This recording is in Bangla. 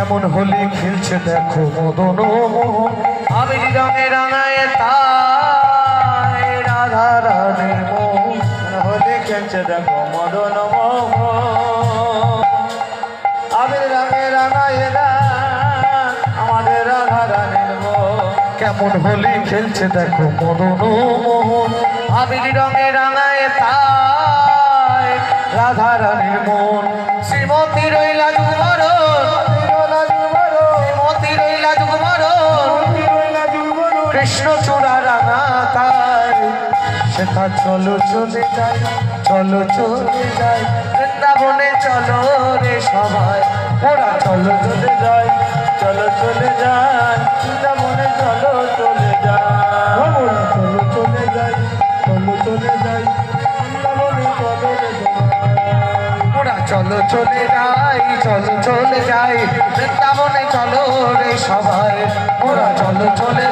কেমন হোলি খেলছে দেখো মদন মোহন আবির রঙে রাঙায় তাই রাধা রানীর মন হোলি খেলছে দেখো মদন মোহন আবির রঙে রাঙায় আমাদের রাধা রানীর মন কেমন হোলি খেলছে দেখো মদন মোহন আবির রঙে রাঙায় তাই রাধা রানীর মন শ্রীমতী রইলা যুগমরণ শ্রীমতী রইলা যুগমরণ কৃষ্ণ চূড়া রাঙা তাই সেটা চলো চলে যাই চলো চলে যাই বৃন্দাবনে চলো রে সবাই ওরা চলো চলে যাই চলো চলে যাই বৃন্দাবনে চলো চলে যাই ওরা চলো চলে যাই চলো চলে যাই বৃন্দাবনে চলো ওরা চলো চলে যাই চলো চলে যাই বৃন্দাবনে চলো রে সবাই ওরা চলো চলে